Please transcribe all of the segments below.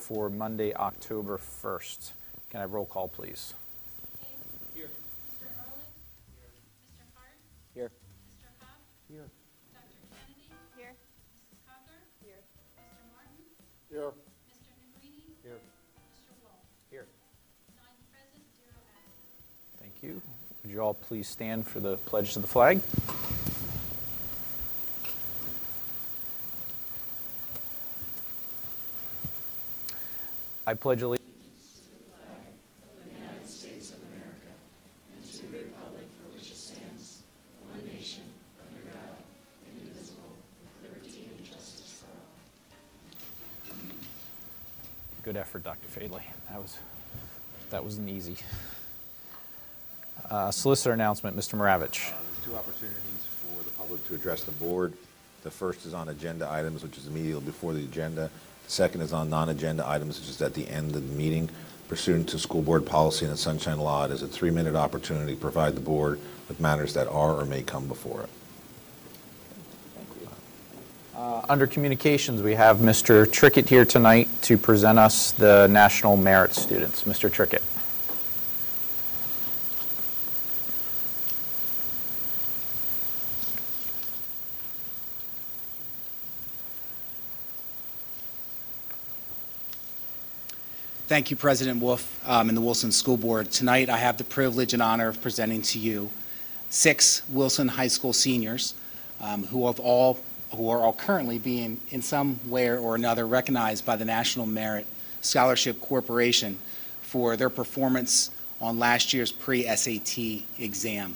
for Monday, October 1st. Can I have roll call, please? Here. Mr. Ehrlich? Here. Mr. Hart? Here. Mr. Huff? Here. Dr. Kennedy? Here. Mrs. Cocker? Here. Mr. Martin? Here. Mr. Negrini? Here. Mr. Wolf? Here. 9 present, 0 absent. Thank you. Would you all please stand for the pledge to the flag? I pledge allegiance. Good effort, Dr. Fadley. That wasn't easy. Solicitor announcement, Mr. Maravich. There's 2 opportunities for the public to address the board. The first is on agenda items, which is immediately before the agenda. The second is on non-agenda items, which is at the end of the meeting. Pursuant to school board policy and the Sunshine Law, it is a 3-minute opportunity to provide the board with matters that are or may come before it. Under communications, we have Mr. Trickett here tonight to present us the National Merit Students. Mr. Trickett. Thank you, President Wolf and the Wilson School Board. Tonight, I have the privilege and honor of presenting to you 6 Wilson High School seniors who are all currently being, in some way or another, recognized by the National Merit Scholarship Corporation for their performance on last year's pre-SAT exam.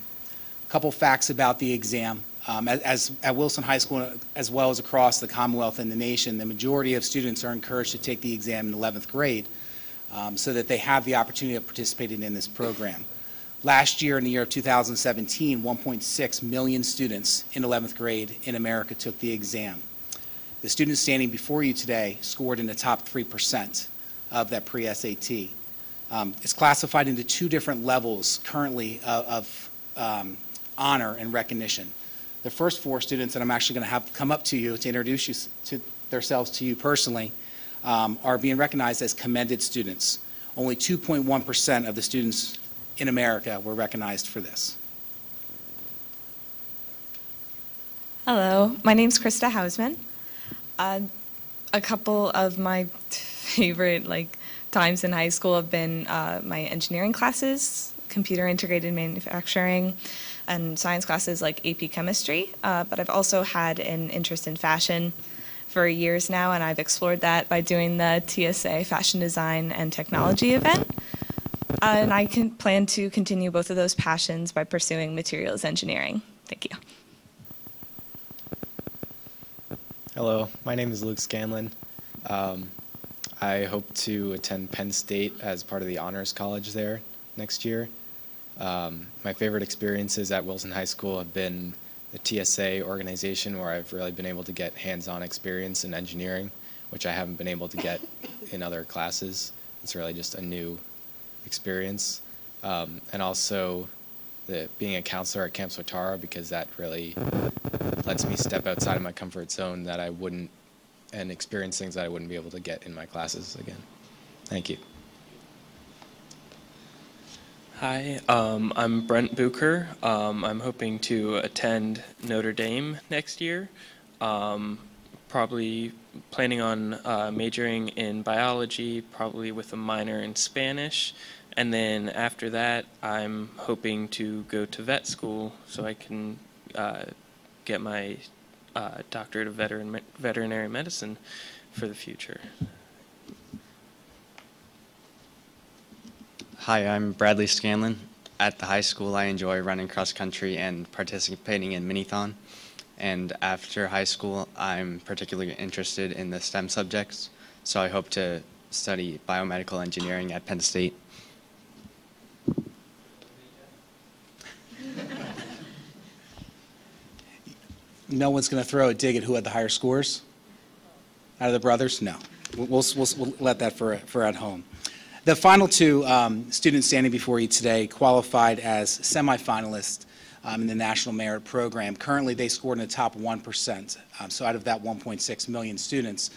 A couple facts about the exam. As at Wilson High School, as well as across the Commonwealth and the nation, the majority of students are encouraged to take the exam in 11th grade so that they have the opportunity of participating in this program. Last year, in the year of 2017, 1.6 million students in 11th grade in America took the exam. The students standing before you today scored in the top 3% of that pre-SAT. It's classified into 2 different levels currently of honor and recognition. The first 4 students that I'm actually going to have come up to you to introduce you to themselves to you personally are being recognized as commended students. Only 2.1% of the students in America were recognized for this. Hello, my name's Krista Hausman. A couple of my favorite times in high school have been my engineering classes, computer integrated manufacturing, and science classes like AP chemistry. But I've also had an interest in fashion for years now, and I've explored that by doing the TSA Fashion Design and Technology event. And I plan to continue both of those passions by pursuing materials engineering. Thank you. Hello, my name is Luke Scanlon. I hope to attend Penn State as part of the Honors College there next year. My favorite experiences at Wilson High School have been the TSA organization, where I've really been able to get hands-on experience in engineering, which I haven't been able to get in other classes. It's really just a new experience. And also being a counselor at Camp Swatara, because that really lets me step outside of my comfort zone and experience things that I wouldn't be able to get in my classes again. Thank you. Hi, I'm Brent Bucher. I'm hoping to attend Notre Dame next year. Probably planning on majoring in biology, probably with a minor in Spanish. And then after that, I'm hoping to go to vet school so I can get my doctorate of veterinary medicine for the future. Hi, I'm Bradley Scanlon. At the high school, I enjoy running cross country and participating in Minithon. And after high school, I'm particularly interested in the STEM subjects, so I hope to study biomedical engineering at Penn State. No one's going to throw a dig at who had the higher scores? Out of the brothers? No. We'll let that for at home. The final 2 students standing before you today qualified as semifinalists in the National Merit Program. Currently, they scored in the top 1%. So out of that 1.6 million students,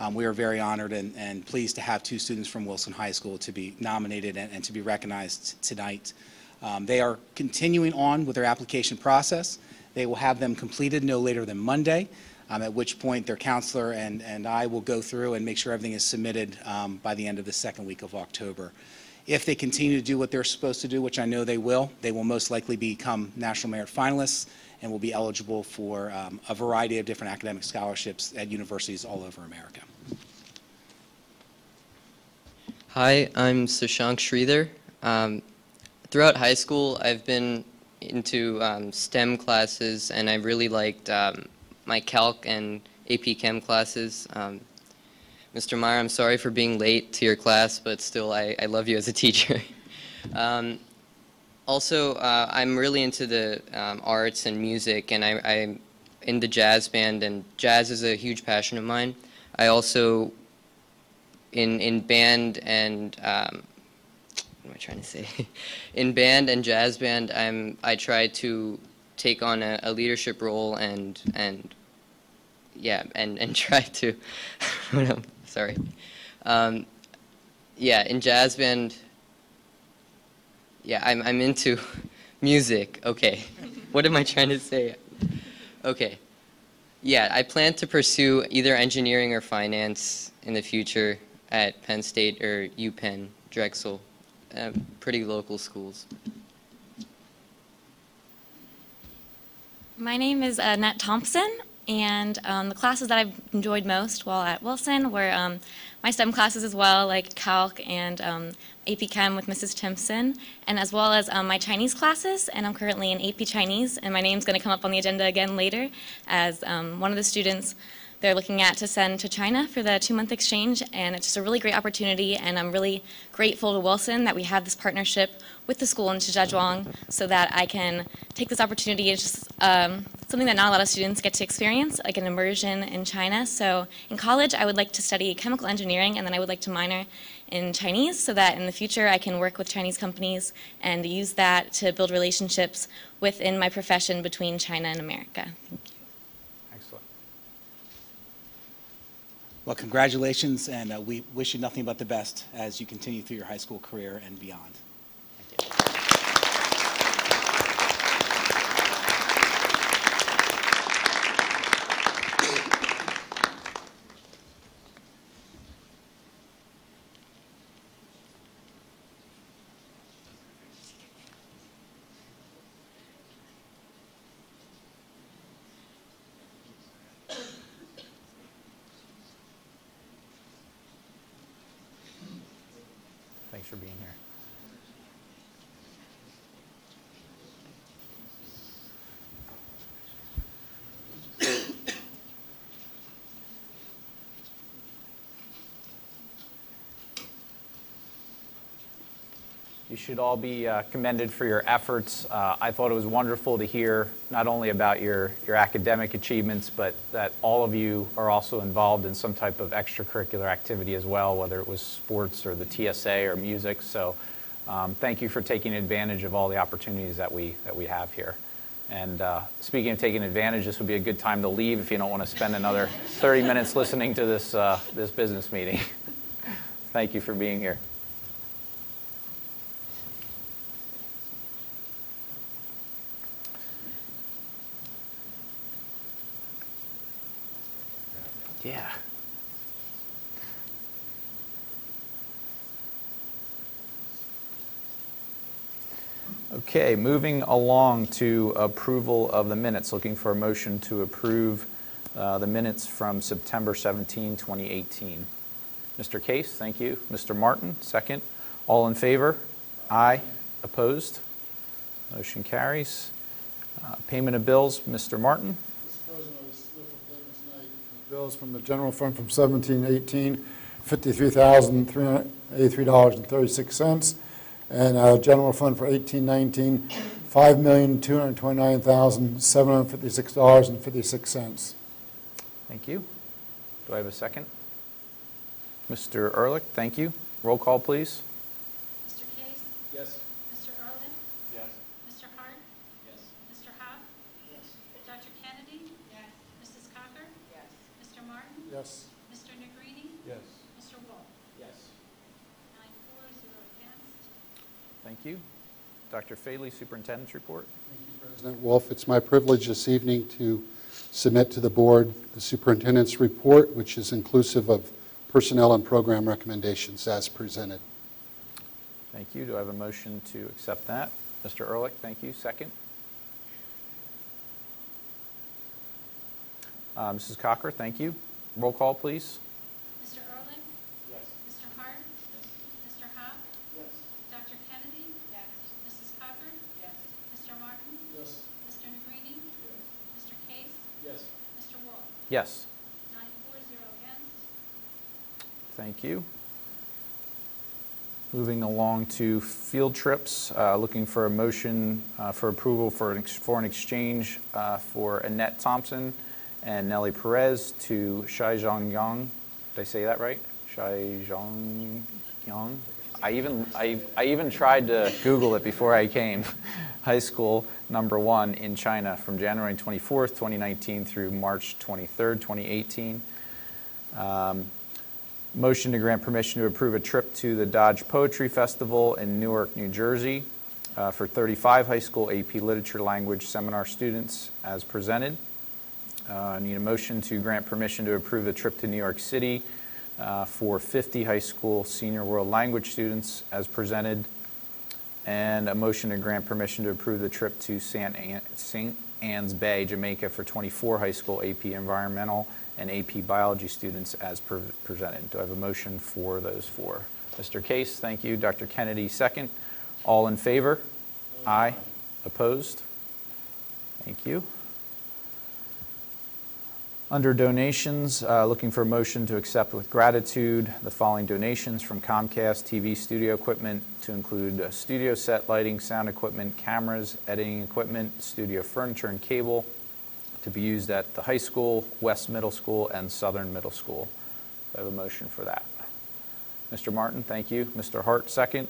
We are very honored and pleased to have 2 students from Wilson High School to be nominated and to be recognized tonight. They are continuing on with their application process. They will have them completed no later than Monday, at which point their counselor and I will go through and make sure everything is submitted by the end of the second week of October. If they continue to do what they're supposed to do, which I know they will most likely become National Merit finalists and will be eligible for a variety of different academic scholarships at universities all over America. Hi, I'm Sushank Sridhar. Throughout high school, I've been into STEM classes, and I really liked my Calc and AP Chem classes. Mr. Meyer, I'm sorry for being late to your class, but still, I love you as a teacher. Also, I'm really into the arts and music, and I'm in the jazz band, and jazz is a huge passion of mine. I also, in band and, what am I trying to say? In band and jazz band, I try to take on a leadership role and try to, sorry. Yeah, in jazz band, yeah, I'm into music. Okay, what am I trying to say? Okay, yeah, I plan to pursue either engineering or finance in the future at Penn State or UPenn, Drexel, pretty local schools. My name is Annette Thompson, and the classes that I've enjoyed most while at Wilson were my STEM classes as well, like Calc and AP Chem with Mrs. Timpson, and as well as my Chinese classes, and I'm currently in AP Chinese, and my name's going to come up on the agenda again later as one of the students they're looking at to send to China for the 2-month exchange, and it's just a really great opportunity, and I'm really grateful to Wilson that we have this partnership with the school in Shijiazhuang so that I can take this opportunity. It's just something that not a lot of students get to experience, like an immersion in China. So in college, I would like to study chemical engineering, and then I would like to minor in Chinese so that in the future I can work with Chinese companies and use that to build relationships within my profession between China and America. Thank you. Excellent. Well, congratulations, and we wish you nothing but the best as you continue through your high school career and beyond. Thanks for being here. You should all be commended for your efforts. I thought it was wonderful to hear not only about your academic achievements, but that all of you are also involved in some type of extracurricular activity as well, whether it was sports or the TSA or music. So thank you for taking advantage of all the opportunities that we have here. And speaking of taking advantage, this would be a good time to leave if you don't want to spend another 30 minutes listening to this business meeting. Thank you for being here. Yeah. Okay, moving along to approval of the minutes. Looking for a motion to approve the minutes from September 17, 2018. Mr. Case, thank you. Mr. Martin, second. All in favor? Aye. Opposed? Motion carries. Payment of bills, Mr. Martin. Bills from the general fund from 1718, $53,383.36, and general fund for 1819, $5,229,756.56. Thank you. Do I have a second? Mr. Ehrlich, thank you. Roll call, please. Mr. Case? Yes. Mr. Erlin? Yes. Mr. Hart? Yes. Mr. Hobb? Yes. Dr. Kennedy? Yes. Mrs. Cocker? Yes. Mr. Martin? Yes. Mr. Negrini? Thank you. Dr. Faley, Superintendent's report. President Wolf, it's my privilege this evening to submit to the board the superintendent's report, which is inclusive of personnel and program recommendations as presented. Thank you. Do I have a motion to accept that? Mr. Ehrlich, thank you. Second. Mrs. Cocker, thank you. Roll call, please. Mr. Ehrlich? Yes. Mr. Hart? Mr. Howe? Yes. Dr. Kennedy? Yes. Mrs. Cocker? Yes. Mr. Martin? Yes. Mr. Negrini? Yes. Mr. Case? Yes. Mr. Wolf? Yes. 9-4, 0 against. Thank you. Moving along to field trips, looking for a motion for approval for an exchange for Annette Thompson and Nellie Perez to Shijiazhuang. Did I say that right? Shijiazhuang. I even tried to Google it before I came. High School number 1 in China from January 24th, 2019 through March 23rd, 2018. Motion to grant permission to approve a trip to the Dodge Poetry Festival in Newark, New Jersey for 35 high school AP Literature Language Seminar students as presented. I need a motion to grant permission to approve a trip to New York City for 50 high school Senior World Language students as presented. And a motion to grant permission to approve the trip to St. Anne's Bay, Jamaica for 24 high school AP Environmental and AP Biology students as presented. Do I have a motion for those four? Mr. Case, thank you. Dr. Kennedy, second. All in favor? Aye. Opposed? Thank you. Under donations, looking for a motion to accept with gratitude the following donations from Comcast TV studio equipment to include studio set, lighting, sound equipment, cameras, editing equipment, studio furniture, and cable to be used at the high school, West Middle School, and Southern Middle School. I have a motion for that. Mr. Martin, thank you. Mr. Hart, second.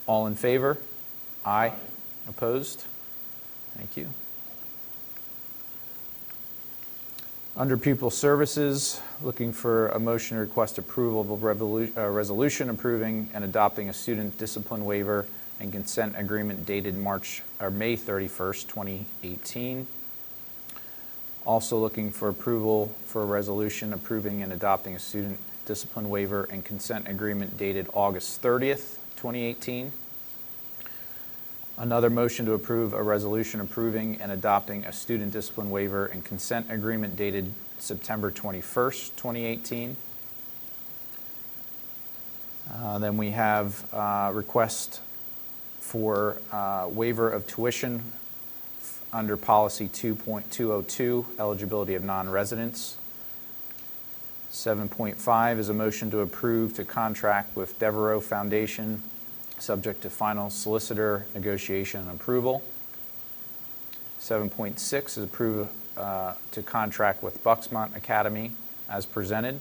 All in favor? Aye. Opposed? Thank you. Under Pupil Services, looking for a motion to request approval of a resolution approving and adopting a student discipline waiver and consent agreement dated May 31st, 2018. Also looking for approval for a resolution approving and adopting a student discipline waiver and consent agreement dated August 30th, 2018. Another motion to approve a resolution approving and adopting a student discipline waiver and consent agreement dated September 21st, 2018. Then we have request for waiver of tuition under policy 2.202, eligibility of non-residents. 7.5 is a motion to approve to contract with Devereaux Foundation, subject to final solicitor negotiation and approval. 7.6 is approve to contract with Bucksmont Academy as presented.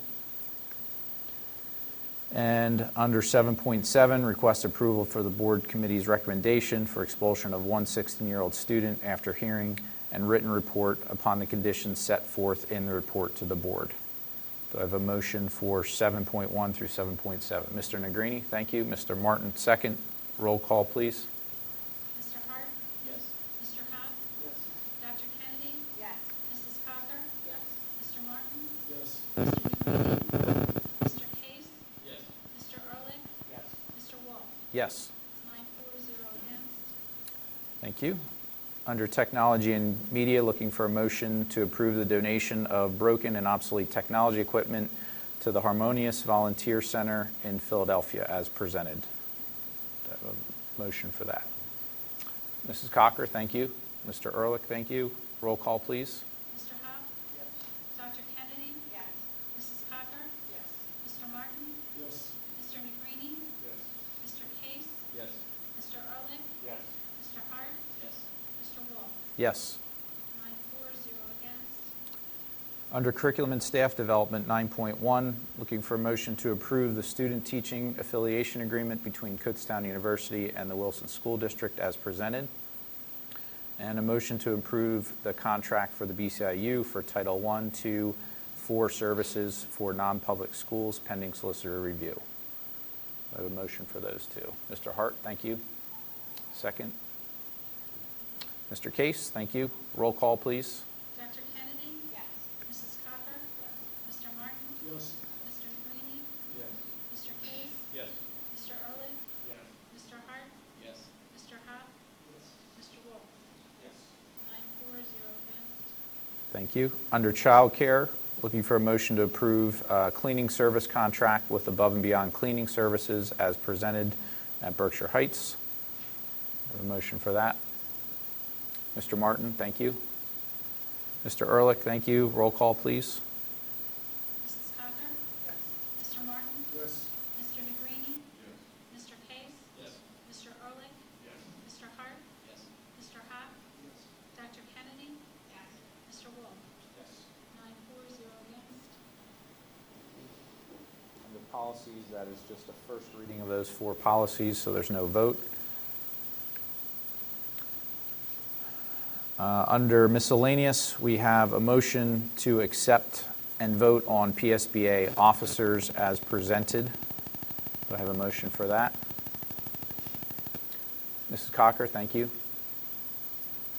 And under 7.7, request approval for the board committee's recommendation for expulsion of one 16-year-old student after hearing and written report upon the conditions set forth in the report to the board. Do I have a motion for 7.1 through 7.7? Mr. Negrini, thank you. Mr. Martin, second. Roll call, please. Mr. Hart? Yes. Mr. Howe? Yes. Dr. Kennedy? Yes. Mrs. Cocker? Yes. Mr. Martin? Yes. Mr. Negrini? Mr. Case? Yes. Mr. Ehrlich? Yes. Mr. Wolf? Yes. 9-4, 0 against. Thank you. Under Technology and Media, looking for a motion to approve the donation of broken and obsolete technology equipment to the Harmonious Volunteer Center in Philadelphia as presented. Do I have a motion for that? Mrs. Cocker, thank you. Mr. Ehrlich, thank you. Roll call, please. Mr. Howe? Yes. Dr. Kennedy? Yes. Mrs. Cocker? Yes. Mr. Martin? Yes. Mr. Negrini? Yes. Mr. Case? Yes. Mr. Ehrlich? Yes. Mr. Hart? Yes. Mr. Wolf? Yes. 9-4, 0 against. Under Curriculum and Staff Development 9.1, looking for a motion to approve the student teaching affiliation agreement between Kutztown University and the Wilson School District as presented. And a motion to approve the contract for the BCIU for Title I, II, IV services for non-public schools pending solicitor review. I have a motion for those two. Mr. Hart, thank you. Second. Mr. Case, thank you. Roll call, please. Dr. Kennedy? Yes. Mrs. Cocker? Mr. Martin? Yes. Mr. Greeny? Yes. Mr. Case? Yes. Mr. Ehrlich? Yes. Mr. Hart? Yes. Mr. Hopp? Yes. Mr. Wolf? Yes. 9 for, 0 against. Thank you. Under child care, looking for a motion to approve a cleaning service contract with Above and Beyond Cleaning Services as presented at Berkshire Heights. Have a motion for that. Mr. Martin, thank you. Mr. Ehrlich, thank you. Roll call, please. Mrs. Cocker? Yes. Mr. Martin? Yes. Mr. Negrini? Yes. Mr. Case? Yes. Mr. Ehrlich? Yes. Mr. Hart? Yes. Mr. Hopp? Yes. Dr. Kennedy? Yes. Mr. Wolf? Yes. 9 for, 0 against. Under policies, that is just a first reading of those 4 policies, so there's no vote. Under miscellaneous, we have a motion to accept and vote on PSBA officers as presented. Do I have a motion for that? Mrs. Cocker, thank you.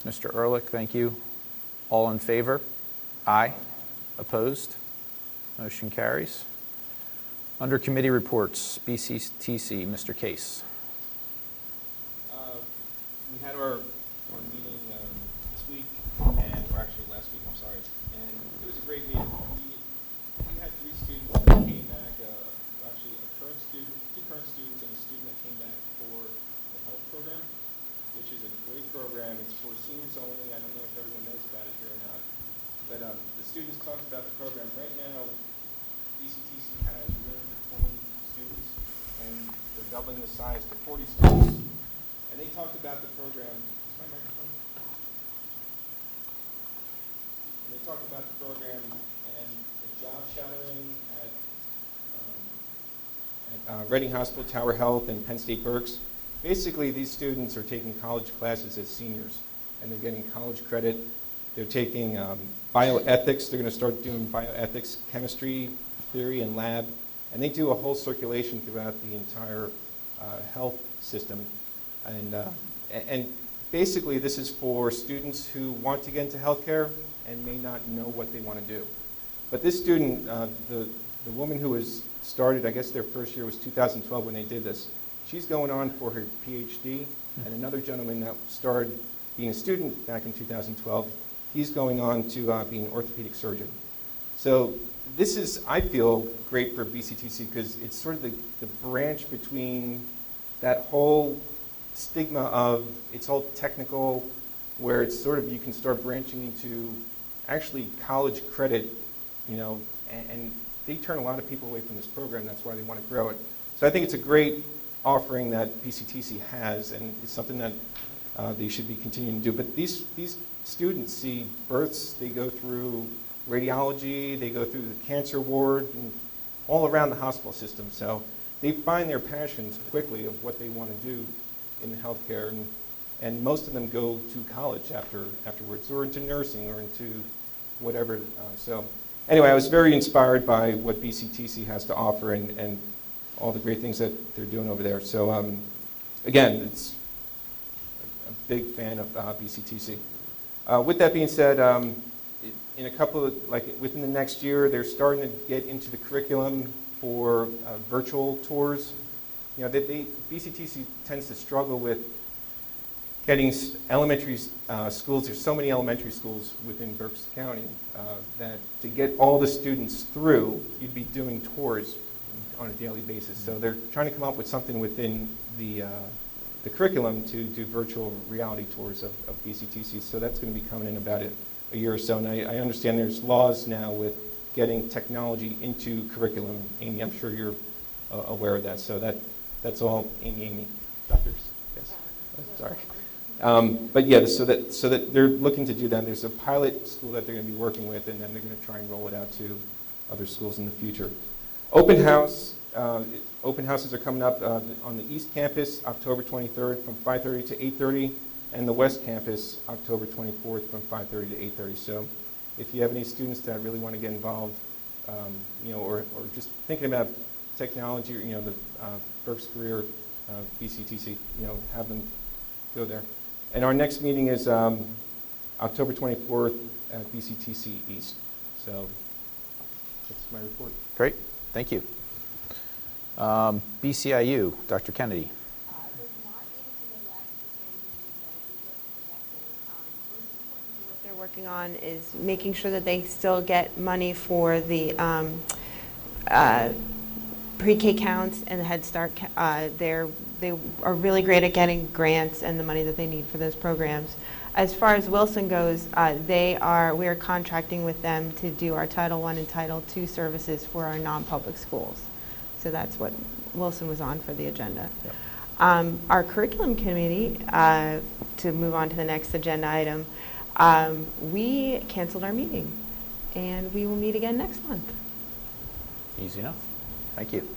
Mr. Ehrlich, thank you. All in favor? Aye. Opposed? Motion carries. Under committee reports, BCTC, Mr. Case. We had our meeting this week, or actually last week, I'm sorry, and it was a great meeting. We had 3 students that came back, actually a current student, 2 current students, and a student that came back for the health program, which is a great program. It's for seniors only. I don't know if everyone knows about it here or not, but the students talked about the program. Right now, BCTC has room for 20 students, and they're doubling the size to 40 students. And they talked about the program. Is my microphone? And they talked about the program and the job shadowing at Reading Hospital, Tower Health, and Penn State Berks. Basically, these students are taking college classes as seniors, and they're getting college credit. They're taking bioethics. They're going to start doing bioethics, chemistry, theory, and lab. And they do a whole circulation throughout the entire health system. And basically, this is for students who want to get into healthcare and may not know what they want to do. But this student, the woman who was started, I guess their first year was 2012 when they did this. She's going on for her PhD, and another gentleman that started being a student back in 2012, he's going on to be an orthopedic surgeon. So this is, I feel, great for BCTC because it's sort of the branch between that whole stigma of it's all technical, where it's sort of you can start branching into actually college credit, you know, and they turn a lot of people away from this program. That's why they want to grow it. So I think it's a great offering that BCTC has, and it's something that they should be continuing to do. But these students see births, they go through radiology, they go through the cancer ward, and all around the hospital system. So they find their passions quickly of what they want to do in healthcare, and most of them go to college afterwards, or into nursing, or into whatever. So anyway, I was very inspired by what BCTC has to offer and all the great things that they're doing over there. So again, it's a big fan of BCTC. With that being said, in a couple of, like within the next year, they're starting to get into the curriculum for virtual tours. You know, BCTC tends to struggle with getting elementary schools. There's so many elementary schools within Berks County that to get all the students through, you'd be doing tours on a daily basis. So they're trying to come up with something within the curriculum to do virtual reality tours of BCTC. So that's going to be coming in about a year or so. And I understand there's laws now with getting technology into curriculum. Amy, I'm sure you're aware of that. So that's all Amy, doctors. Yes. Sorry. But yeah, so that they're looking to do that. There's a pilot school that they're going to be working with, and then they're going to try and roll it out to other schools in the future. Open house. Open houses are coming up on the East Campus, October 23rd from 5:30 to 8:30, and the West Campus, October 24th from 5:30 to 8:30. So if you have any students that really want to get involved, you know, or just thinking about technology, or, you know, the Berks Career BCTC, you know, have them go there. And our next meeting is October 24th at BCTC East. So that's my report. Great, thank you. BCIU, Dr. Kennedy. What they're working on is making sure that they still get money for the pre-K counts and the Head Start. They are really great at getting grants and the money that they need for those programs. As far as Wilson goes, we are contracting with them to do our Title I and Title II services for our non-public schools. So that's what Wilson was on for the agenda. Yep. Our curriculum committee, to move on to the next agenda item, we canceled our meeting, and we will meet again next month. Easy enough. Thank you.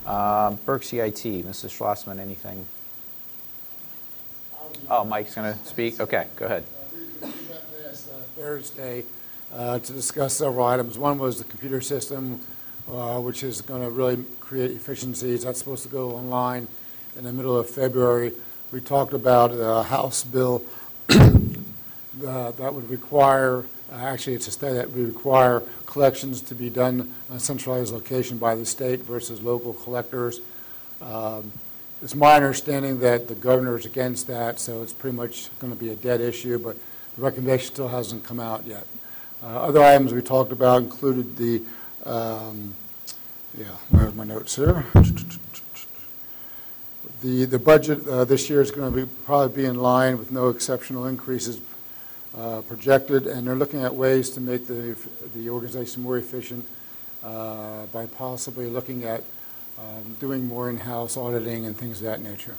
Berks CIT, Mrs. Schlossman, anything? Oh, Mike's going to speak? Okay, go ahead. We met last Thursday to discuss several items. One was the computer system, which is going to really create efficiencies. That's supposed to go online in the middle of February. We talked about a House bill that would require, actually it's a state that would require collections to be done on a centralized location by the state versus local collectors. It's my understanding that the governor is against that, so it's pretty much going to be a dead issue, but the recommendation still hasn't come out yet. Other items we talked about included the, where's my notes here? The budget this year is going to probably be in line with no exceptional increases projected, and they're looking at ways to make the organization more efficient by possibly looking at doing more in-house auditing and things of that nature.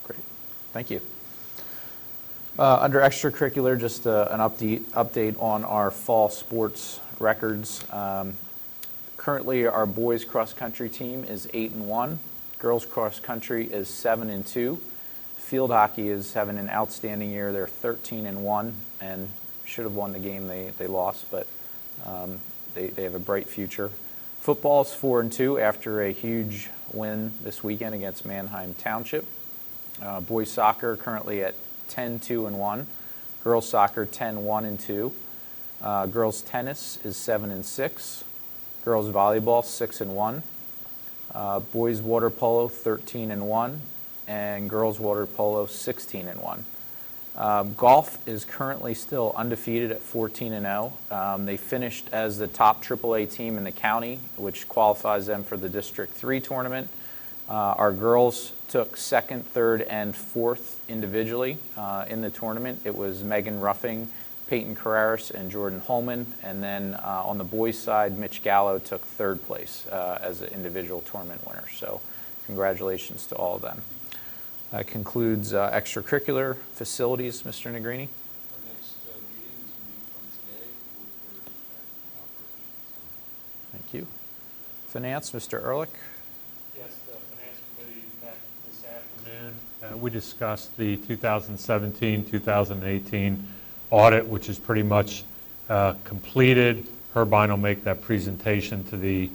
Great, thank you. Under extracurricular, just an update on our fall sports records. Currently, our boys cross-country team is 8-1. Girls cross-country is 7-2. Field hockey is having an outstanding year. They're 13-1 and should have won the game they lost, but they have a bright future. Football is 4-2 after a huge win this weekend against Manheim Township. Boys soccer currently at 10-2-1. Girls soccer 10-1-2. Girls tennis is 7-6. Girls volleyball 6-1. Boys water polo 13-1. And girls water polo 16-1. Golf is currently still undefeated at 14-0. They finished as the top AAA team in the county, which qualifies them for the District 3 tournament. Our girls took second, third, and fourth individually in the tournament. It was Megan Ruffing, Peyton Carreras, and Jordan Holman. And then on the boys' side, Mitch Gallo took third place as an individual tournament winner. So congratulations to all of them. That concludes extracurricular facilities, Mr. Negrini. Our next meeting is a week from today, 4:30 at operations. Thank you. Finance, Mr. Ehrlich. Yes, the Finance Committee met this afternoon. We discussed the 2017-2018 audit, which is pretty much completed. Herbine will make that presentation to the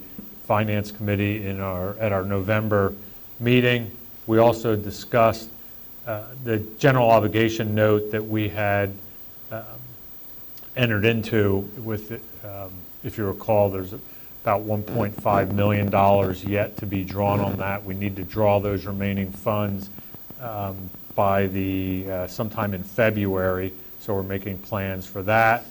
Finance Committee at our November meeting. We also discussed the general obligation note that we had entered into with, if you recall, there's about $1.5 million yet to be drawn on that. We need to draw those remaining funds by sometime in February, so we're making plans for that.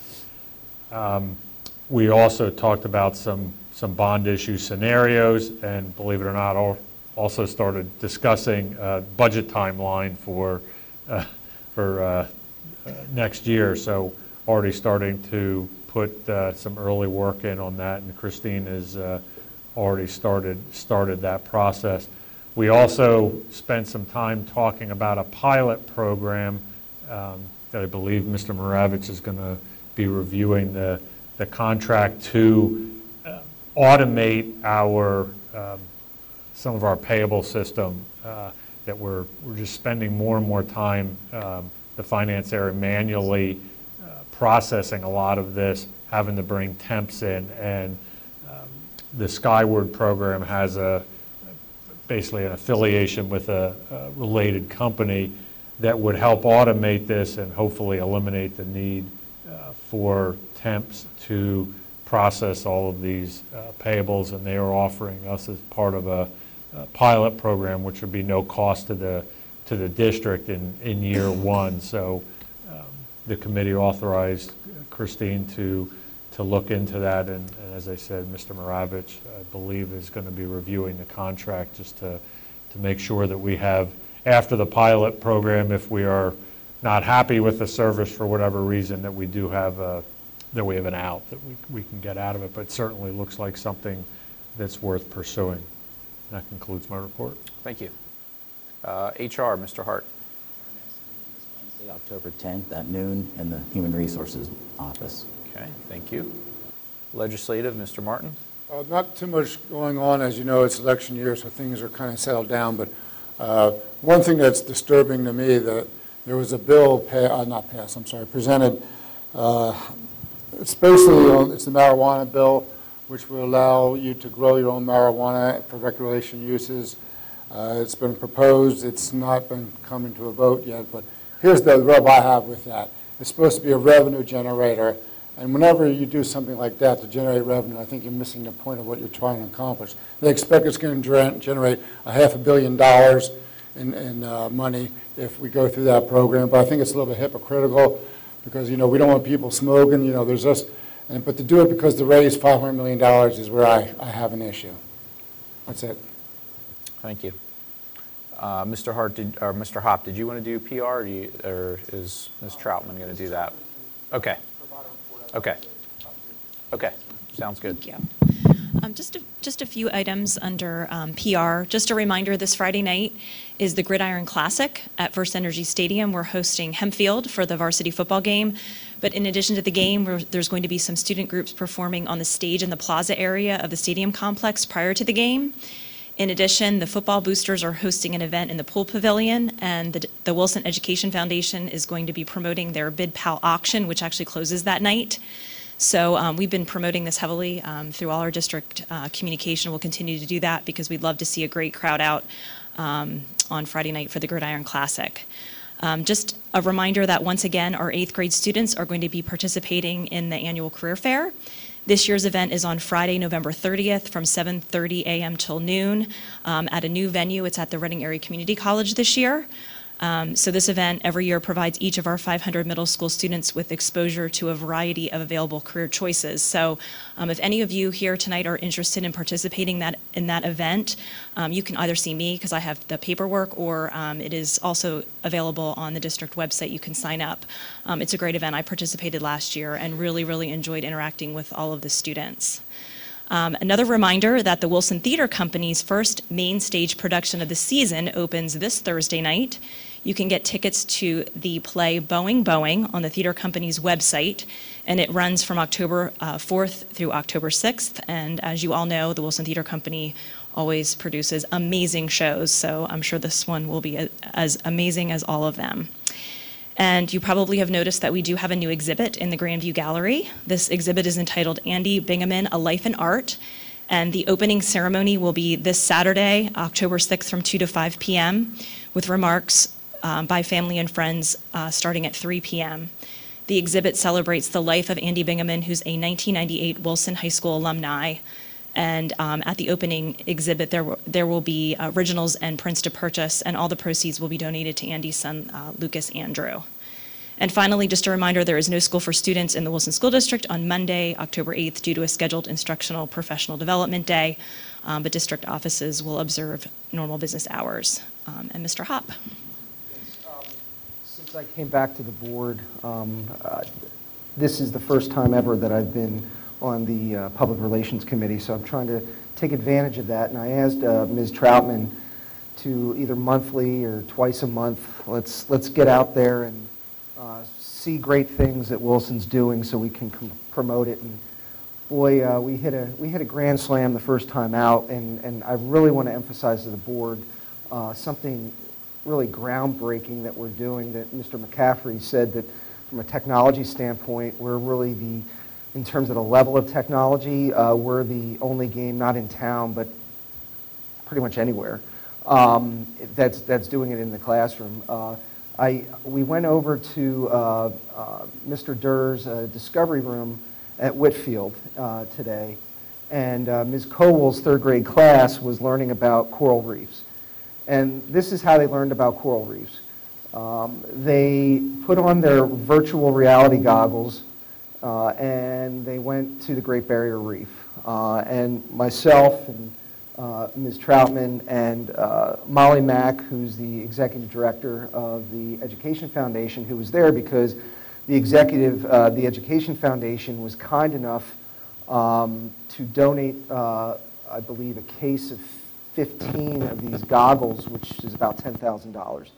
We also talked about some bond issue scenarios, and believe it or not, also started discussing budget timeline for next year. So already starting to put some early work in on that, and Christine has already started that process. We also spent some time talking about a pilot program that I believe Mr. Moravich is going to be reviewing the contract to automate our some of our payable system that we're just spending more and more time, the finance area, manually processing a lot of this, having to bring temps in, and the Skyward program has basically an affiliation with a related company that would help automate this and hopefully eliminate the need for temps to process all of these payables, and they are offering us as part of a pilot program, which would be no cost to the district in year one. So the committee authorized Christine to look into that, and as I said, Mr. Maravich, I believe, is going to be reviewing the contract just to make sure that we have, after the pilot program, if we are not happy with the service for whatever reason, that we do have that we have an out, that we can get out of it. But it certainly looks like something that's worth pursuing. That concludes my report. Thank you. HR, Mr. Hart. Wednesday, October 10th at noon in the Human Resources Office. Okay, thank you. Legislative, Mr. Martin. Not too much going on. As you know, it's election year, so things are kind of settled down. But one thing that's disturbing to me, that there was a bill presented. It's basically it's the marijuana bill, which will allow you to grow your own marijuana for recreation uses. It's been proposed. It's not been coming to a vote yet, but here's the rub I have with that. It's supposed to be a revenue generator, and whenever you do something like that to generate revenue, I think you're missing the point of what you're trying to accomplish. They expect it's going to generate $500 million in money if we go through that program, but I think it's a little bit hypocritical because, you know, we don't want people smoking, you know, there's us, but to do it because to raise $500 million is where I have an issue. That's it. Thank you. Mr. Hart, or Mr. Hopp, did you want to do PR, or is Ms. Troutman going to do that? Okay. Okay. Okay. Sounds good. Thank you. Just a few items under PR. Just a reminder, this Friday night is the Gridiron Classic at First Energy Stadium. We're hosting Hempfield for the varsity football game. But in addition to the game, there's going to be some student groups performing on the stage in the plaza area of the stadium complex prior to the game. In addition, the football boosters are hosting an event in the pool pavilion, and the Wilson Education Foundation is going to be promoting their Bid Pal auction, which actually closes that night. So we've been promoting this heavily through all our district communication. We'll continue to do that because we'd love to see a great crowd out on Friday night for the Gridiron Classic. Just a reminder that once again, our 8th grade students are going to be participating in the annual career fair. This year's event is on Friday, November 30th from 7:30 a.m. till noon at a new venue. It's at the Reading Area Community College this year. So this event every year provides each of our 500 middle school students with exposure to a variety of available career choices. So if any of you here tonight are interested in participating in that event, you can either see me because I have the paperwork, or it is also available on the district website. You can sign up. It's a great event. I participated last year and really enjoyed interacting with all of the students. Another reminder that the Wilson Theater Company's first main stage production of the season opens this Thursday night. You can get tickets to the play Boeing on the theater company's website, and it runs from October 4th through October 6th. And as you all know, the Wilson Theater Company always produces amazing shows, so I'm sure this one will be as amazing as all of them. And you probably have noticed that we do have a new exhibit in the Grandview Gallery. This exhibit is entitled Andy Bingaman, A Life in Art, and the opening ceremony will be this Saturday, October 6th from 2 to 5 p.m. with remarks by family and friends starting at 3 p.m. The exhibit celebrates the life of Andy Bingaman, who's a 1998 Wilson High School alumni. And at the opening exhibit, there will be originals and prints to purchase, and all the proceeds will be donated to Andy's son, Lucas Andrew. And finally, just a reminder, there is no school for students in the Wilson School District on Monday, October 8th, due to a scheduled instructional professional development day, but district offices will observe normal business hours. And Mr. Hopp. Since I came back to the board, this is the first time ever that I've been on the Public Relations Committee, so I'm trying to take advantage of that. And I asked Ms. Troutman to either monthly or twice a month, let's get out there and see great things that Wilson's doing so we can promote it. And boy, we hit a grand slam the first time out, and I really want to emphasize to the board something really groundbreaking that we're doing, that Mr. McCaffrey said that from a technology standpoint, we're really in terms of the level of technology, we're the only game, not in town, but pretty much anywhere, that's doing it in the classroom. We went over to Mr. Durr's Discovery Room at Whitfield today, and Ms. Cowell's third grade class was learning about coral reefs. And this is how they learned about coral reefs. They put on their virtual reality goggles and they went to the Great Barrier Reef. And myself and Ms. Troutman and Molly Mack, who's the executive director of the Education Foundation, who was there because the Education Foundation was kind enough to donate, I believe, a case of 15 of these goggles, which is about $10,000.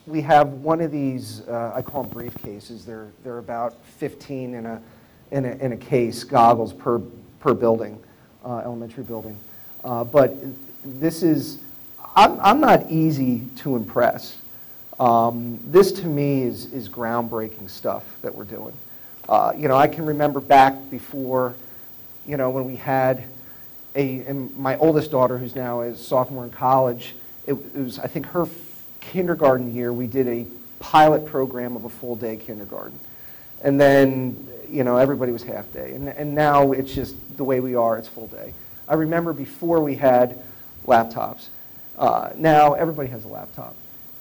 We have one of these, I call them briefcases. They're about 15 in a case, goggles per building, elementary building. But this is, I'm not easy to impress. This to me is groundbreaking stuff that we're doing. I can remember back before, when we had and my oldest daughter, who's now a sophomore in college, it was, I think, her kindergarten year, we did a pilot program of a full-day kindergarten. And then, everybody was half-day. And now it's just the way we are, it's full day. I remember before we had laptops. Now everybody has a laptop.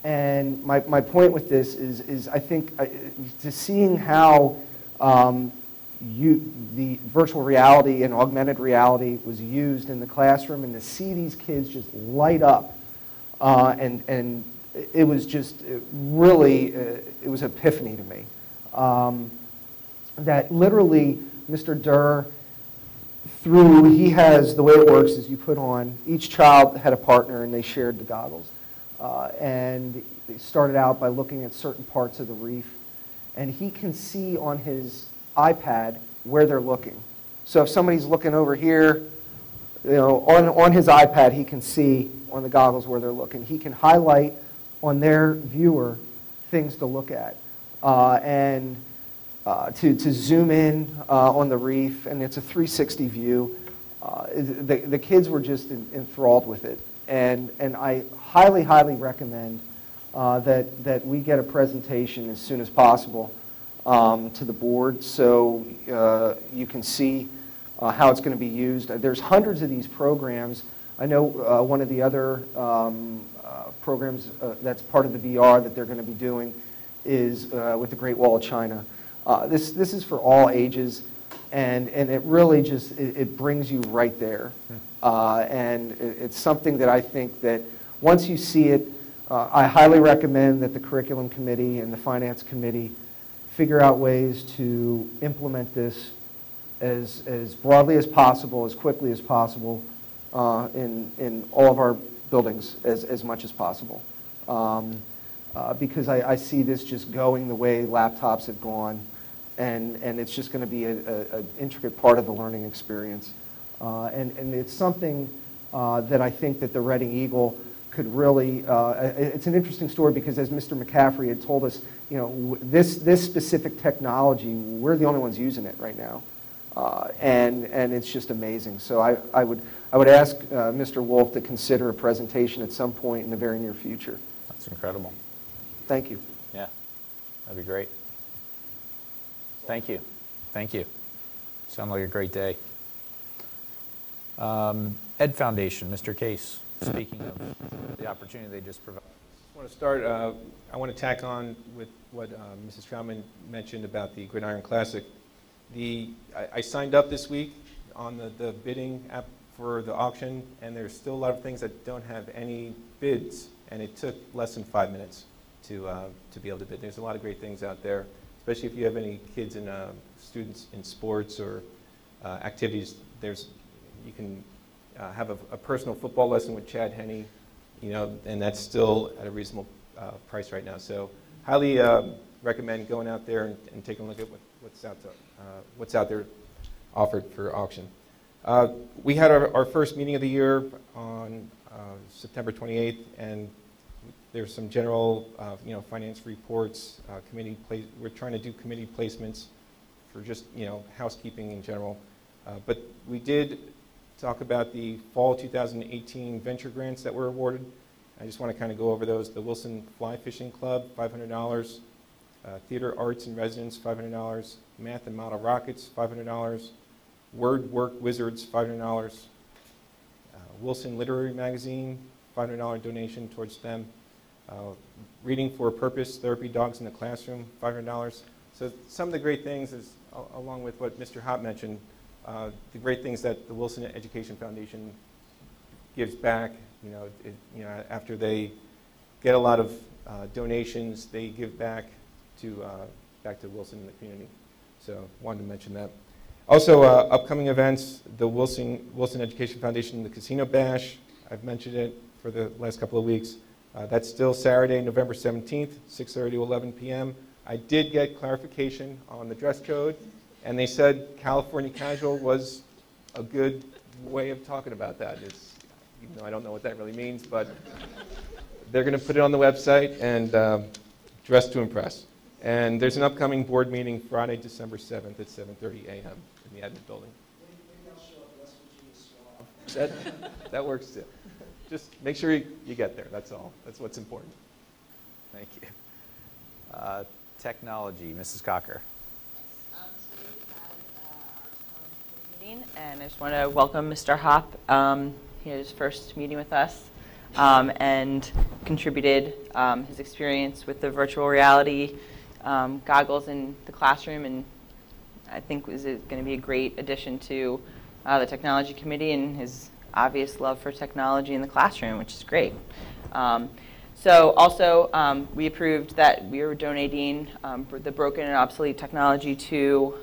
And my point with this is I think, to seeing how the virtual reality and augmented reality was used in the classroom, and to see these kids just light up, and it was just really, it was an epiphany to me. That literally Mr. Durr, he has, the way it works is you put on, each child had a partner and they shared the goggles. And they started out by looking at certain parts of the reef, and he can see on his iPad where they're looking. So if somebody's looking over here, on his iPad he can see on the goggles where they're looking. He can highlight on their viewer things to look at, and to zoom in on the reef, and it's a 360 view. The kids were just enthralled with it, and I highly, highly recommend that we get a presentation as soon as possible to the board, so you can see how it's going to be used. There's hundreds of these programs. I know one of the other programs that's part of the VR that they're going to be doing is with the Great Wall of China. This is for all ages, and it really just, it brings you right there. And it's something that I think that once you see it, I highly recommend that the curriculum committee and the finance committee figure out ways to implement this as broadly as possible, as quickly as possible, in all of our buildings as much as possible. Because I see this just going the way laptops have gone, and it's just going to be an intricate part of the learning experience. And it's something that I think that the Reading Eagle could really, it's an interesting story because as Mr. McCaffrey had told us, this specific technology, we're the only ones using it right now. And it's just amazing. So I would ask Mr. Wolf to consider a presentation at some point in the very near future. That's incredible. Thank you. Yeah, that'd be great. Thank you. Thank you. Sounds like a great day. Ed Foundation, Mr. Case, speaking of the opportunity they just provided. I want to start, I want to tack on with what Mrs. Troutman mentioned about the Gridiron Classic. I signed up this week on the bidding app for the auction, and there's still a lot of things that don't have any bids, and it took less than 5 minutes to be able to bid. There's a lot of great things out there, especially if you have any kids and students in sports or activities. You can have a personal football lesson with Chad Henne, and that's still at a reasonable price right now. So highly recommend going out there and taking a look at what's out there offered for auction. We had our first meeting of the year on September 28th, and there's some general finance reports, we're trying to do committee placements for just housekeeping in general. But we did talk about the fall 2018 venture grants that were awarded. I just want to kind of go over those. The Wilson Fly Fishing Club, $500. Theater Arts in Residence, $500. Math and Model Rockets, $500. Word Work Wizards, $500. Wilson Literary Magazine, $500 donation towards them. Reading for a Purpose, Therapy Dogs in the Classroom, $500. So some of the great things is, along with what Mr. Hopp mentioned, the great things that the Wilson Education Foundation gives back. After they get a lot of donations, they give back to Wilson and the community. So wanted to mention that. Also, upcoming events: the Wilson Education Foundation, the Casino Bash. I've mentioned it for the last couple of weeks. That's still Saturday, November 17th, 6:30 to 11 p.m. I did get clarification on the dress code, and they said California casual was a good way of talking about that. Even though I don't know what that really means, but they're going to put it on the website, and dress to impress. And there's an upcoming board meeting Friday, December 7th at 7:30 a.m. in the admin building. That works too. Just make sure you get there, that's all. That's what's important. Thank you. Technology, Mrs. Cocker. And I just want to welcome Mr. Hopp. He had his first meeting with us and contributed his experience with the virtual reality goggles in the classroom, and I think is going to be a great addition to the technology committee, and his obvious love for technology in the classroom, which is great. So also, we approved that we were donating the broken and obsolete technology to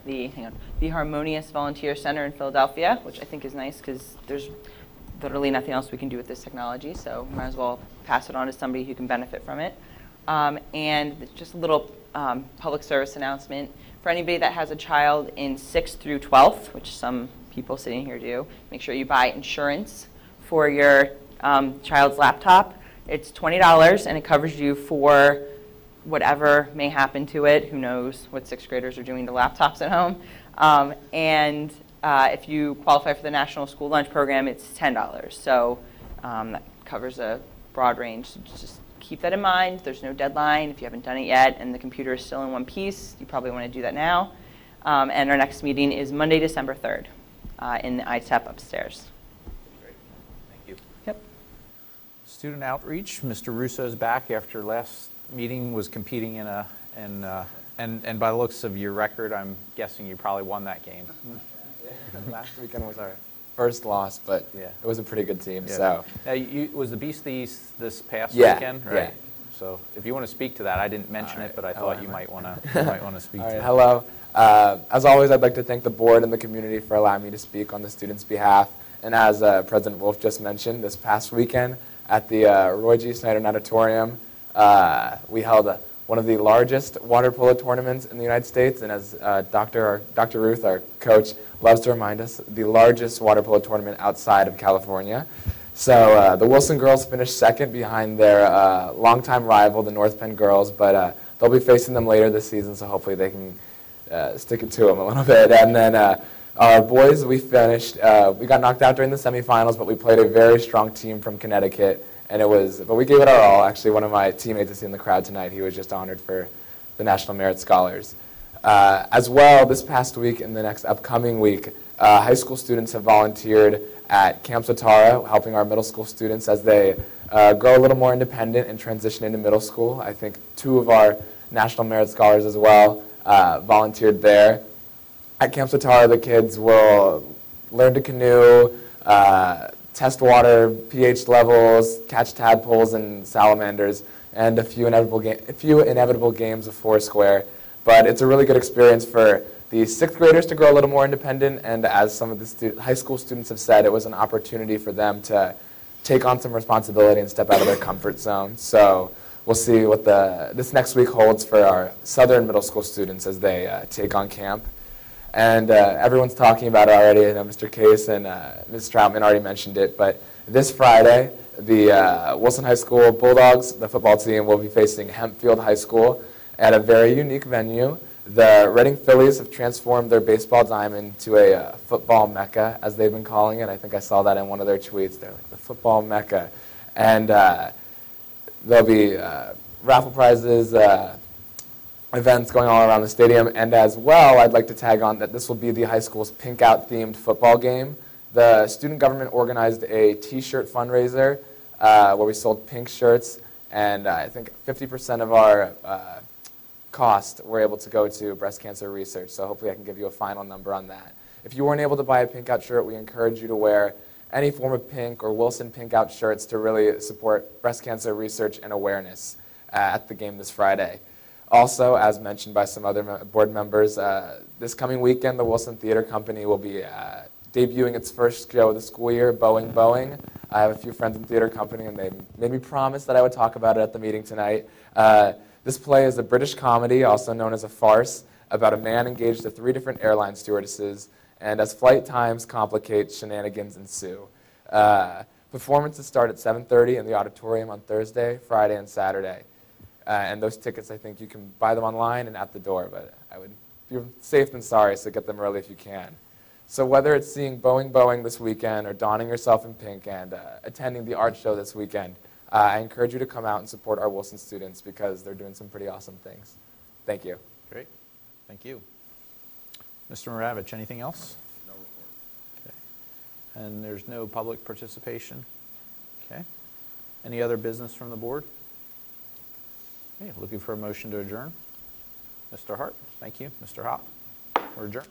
the Harmonious Volunteer Center in Philadelphia, which I think is nice because there's literally nothing else we can do with this technology, so might as well pass it on to somebody who can benefit from it. And just a little public service announcement. For anybody that has a child in 6th through 12th, which some people sitting here do, make sure you buy insurance for your child's laptop. It's $20, and it covers you for whatever may happen to it. Who knows what 6th graders are doing to laptops at home. And if you qualify for the National School Lunch Program, it's $10. So that covers a broad range. So just keep that in mind. There's no deadline. If you haven't done it yet and the computer is still in one piece, you probably want to do that now. And our next meeting is Monday, December 3rd in the ITEP upstairs. Great. Thank you. Yep. Student outreach. Mr. Russo's back after last meeting was competing in and by the looks of your record, I'm guessing you probably won that game. Last weekend was our first loss, but yeah, it was a pretty good team. Yeah. So now was the Beast this past yeah, weekend? Right. Yeah. So if you want to speak to that, I didn't mention it, but I thought you might want to speak to it. Hello. As always, I'd like to thank the board and the community for allowing me to speak on the students' behalf. And as President Wolf just mentioned, this past weekend at the Roy G. Snyder Natatorium, we held one of the largest water polo tournaments in the United States, and as Dr. Ruth, our coach, loves to remind us, the largest water polo tournament outside of California. So the Wilson girls finished second behind their longtime rival, the North Penn girls, but they'll be facing them later this season, so hopefully they can stick it to them a little bit. And then our boys, we finished, we got knocked out during the semifinals, but we played a very strong team from Connecticut. And but we gave it our all. Actually, one of my teammates is in the crowd tonight. He was just honored for the National Merit Scholars. As well, this past week and the next upcoming week, high school students have volunteered at Camp Satara, helping our middle school students as they grow a little more independent and transition into middle school. I think 2 of our National Merit Scholars as well volunteered there. At Camp Satara, the kids will learn to canoe, test water pH levels, catch tadpoles and salamanders, and a few inevitable games of Foursquare. But it's a really good experience for the 6th graders to grow a little more independent, and as some of the high school students have said, it was an opportunity for them to take on some responsibility and step out of their comfort zone. So we'll see what this next week holds for our southern middle school students as they take on camp. And everyone's talking about it already. I know Mr. Case and Ms. Troutman already mentioned it, but this Friday, the Wilson High School Bulldogs, the football team, will be facing Hempfield High School at a very unique venue. The Reading Phillies have transformed their baseball diamond to a football mecca, as they've been calling it. I think I saw that in one of their tweets. They're like the football mecca. And there'll be raffle prizes, events going all around the stadium. And as well, I'd like to tag on that this will be the high school's Pink Out themed football game. The student government organized a t-shirt fundraiser where we sold pink shirts. And I think 50% of our cost we're able to go to breast cancer research. So hopefully I can give you a final number on that. If you weren't able to buy a Pink Out shirt, we encourage you to wear any form of pink or Wilson Pink Out shirts to really support breast cancer research and awareness at the game this Friday. Also, as mentioned by some other board members, this coming weekend the Wilson Theater Company will be debuting its first show of the school year, Boeing Boeing. I have a few friends in theater company and they made me promise that I would talk about it at the meeting tonight. This play is a British comedy, also known as a farce, about a man engaged to 3 different airline stewardesses, and as flight times complicate, shenanigans ensue. Performances start at 7:30 in the auditorium on Thursday, Friday, and Saturday. And those tickets, I think you can buy them online and at the door, but I would be safe than sorry, so get them early if you can. So whether it's seeing Boeing Boeing this weekend or donning yourself in pink and attending the art show this weekend, I encourage you to come out and support our Wilson students because they're doing some pretty awesome things. Thank you. Great. Thank you. Mr. Moravich, anything else? No report. Okay. And there's no public participation? Okay. Any other business from the board? Okay, looking for a motion to adjourn. Mr. Hart, thank you. Mr. Hop, we're adjourned.